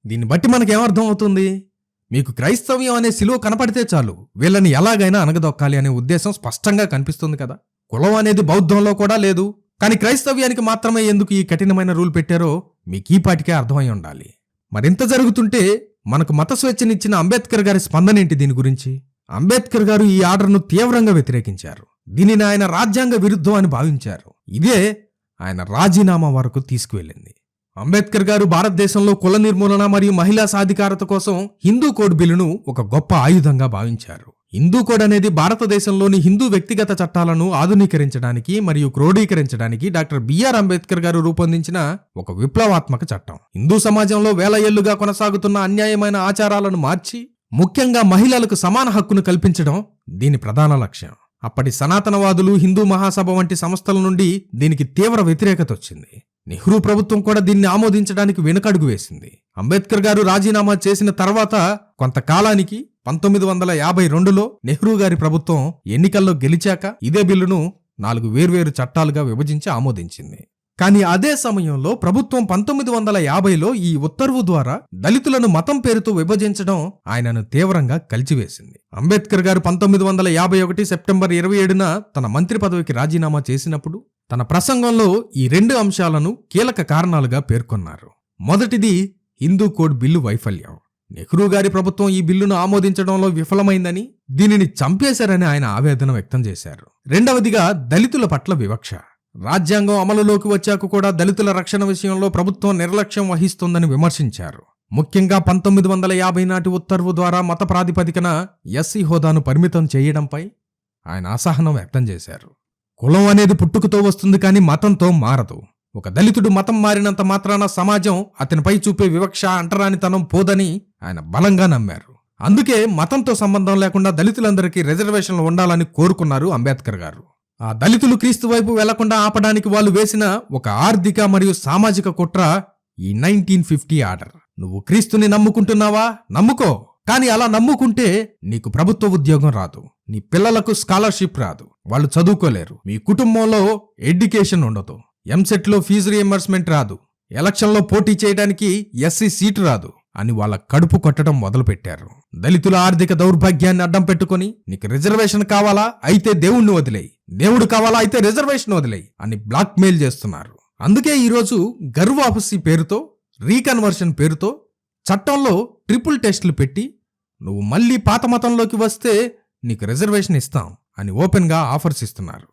దీన్ని బట్టి మనకేమర్థం అవుతుంది? మీకు క్రైస్తవ్యం అనే సిలువ కనపడితే చాలు, వీళ్ళని ఎలాగైనా అణగదొక్కాలి అనే ఉద్దేశం స్పష్టంగా కనిపిస్తుంది కదా. కులం అనేది బౌద్ధంలో కూడా లేదు, కానీ క్రైస్తవ్యానికి మాత్రమే ఎందుకు ఈ కఠినమైన రూల్ పెట్టారో మీకు ఈ పాటికే అర్థమై ఉండాలి. మరింత జరుగుతుంటే మనకు మత స్వేచ్ఛనిచ్చిన అంబేద్కర్ గారి స్పందన ఏంటి దీని గురించి? అంబేద్కర్ గారు ఈ ఆర్డర్ను తీవ్రంగా వ్యతిరేకించారు. దీనిని ఆయన రాజ్యాంగ విరుద్ధం అని భావించారు. ఇదే ఆయన రాజీనామా వరకు తీసుకువెళ్ళింది. అంబేద్కర్ గారు భారతదేశంలో కుల నిర్మూలన మరియు మహిళా సాధికారత కోసం హిందూ కోడ్ బిల్లును ఒక గొప్ప ఆయుధంగా భావించారు. హిందూ కోడ్ అనేది భారతదేశంలోని హిందూ వ్యక్తిగత చట్టాలను ఆధునీకరించడానికి మరియు క్రోడీకరించడానికి డాక్టర్ బిఆర్ అంబేద్కర్ గారు రూపొందించిన ఒక విప్లవాత్మక చట్టం. హిందూ సమాజంలో వేల ఏళ్లుగా కొనసాగుతున్న అన్యాయమైన ఆచారాలను మార్చి ముఖ్యంగా మహిళలకు సమాన హక్కును కల్పించడం దీని ప్రధాన లక్ష్యం. అప్పటి సనాతనవాదులు, హిందూ మహాసభ వంటి సంస్థల నుండి దీనికి తీవ్ర వ్యతిరేకత వచ్చింది. నెహ్రూ ప్రభుత్వం కూడా దీన్ని ఆమోదించడానికి వెనుకడుగు వేసింది. అంబేద్కర్ గారు రాజీనామా చేసిన తర్వాత కొంతకాలానికి 1952లో నెహ్రూ గారి ప్రభుత్వం ఎన్నికల్లో గెలిచాక ఇదే బిల్లును 4 వేర్వేరు చట్టాలుగా విభజించి ఆమోదించింది. కానీ అదే సమయంలో ప్రభుత్వం 1950లో ఈ ఉత్తర్వు ద్వారా దళితులను మతం పేరుతో విభజించడం ఆయనను తీవ్రంగా కలిచివేసింది. అంబేద్కర్ గారు 1951 సెప్టెంబర్ 27న తన మంత్రి పదవికి రాజీనామా చేసినప్పుడు తన ప్రసంగంలో ఈ 2 అంశాలను కీలక కారణాలుగా పేర్కొన్నారు. మొదటిది హిందూ కోడ్ బిల్లు వైఫల్యం. నెహ్రూ గారి ప్రభుత్వం ఈ బిల్లును ఆమోదించడంలో విఫలమైందని, దీనిని చంపేశారని ఆయన ఆవేదన వ్యక్తం చేశారు. రెండవదిగా దళితుల పట్ల వివక్ష. రాజ్యాంగం అమలులోకి వచ్చాక కూడా దళితుల రక్షణ విషయంలో ప్రభుత్వం నిర్లక్ష్యం వహిస్తోందని విమర్శించారు. ముఖ్యంగా 1950 నాటి ఉత్తర్వు ద్వారా మత ప్రాతిపదికన ఎస్సీ హోదాను పరిమితం చేయడంపై ఆయన అసహనం వ్యక్తం చేశారు. కులం అనేది పుట్టుకతో వస్తుంది, కానీ మతంతో మారదు. ఒక దళితుడు మతం మారినంత మాత్రాన సమాజం అతనిపై చూపే వివక్ష, అంటరానితనం పోదని ఆయన బలంగా నమ్మారు. అందుకే మతంతో సంబంధం లేకుండా దళితులందరికీ రిజర్వేషన్లు ఉండాలని కోరుకున్నారు అంబేద్కర్ గారు. ఆ దళితులు క్రీస్తు వైపు వెళ్లకుండా ఆపడానికి వాళ్ళు వేసిన ఒక ఆర్థిక మరియు సామాజిక కుట్ర ఈ 1950 ఆర్డర్. నువ్వు క్రీస్తుని నమ్ముకుంటున్నావా? నమ్ముకో, కానీ అలా నమ్ముకుంటే నీకు ప్రభుత్వ ఉద్యోగం రాదు, నీ పిల్లలకు స్కాలర్షిప్ రాదు, వాళ్ళు చదువుకోలేరు, మీ కుటుంబంలో ఎడ్యుకేషన్ ఉండదు, ఎంసెట్లో ఫీజు రియంబర్స్మెంట్ రాదు, ఎలక్షన్లో పోటీ చేయడానికి ఎస్సీ సీటు రాదు అని వాళ్ళ కడుపు కొట్టడం మొదలుపెట్టారు. దళితుల ఆర్థిక దౌర్భాగ్యాన్ని అడ్డం పెట్టుకుని నీకు రిజర్వేషన్ కావాలా? అయితే దేవుణ్ణి వదిలేయి, దేవుడు కావాలా? అయితే రిజర్వేషన్ వదిలేయి అని బ్లాక్మెయిల్ చేస్తున్నారు. అందుకే ఈరోజు గర్వ్ వాపసీ పేరుతో, రీకన్వర్షన్ పేరుతో చట్టంలో ట్రిపుల్ టెస్టులు పెట్టి నువ్వు మళ్ళీ పాత మతంలోకి వస్తే నీకు రిజర్వేషన్ ఇస్తాం అని ఓపెన్గా ఆఫర్స్ ఇస్తున్నారు.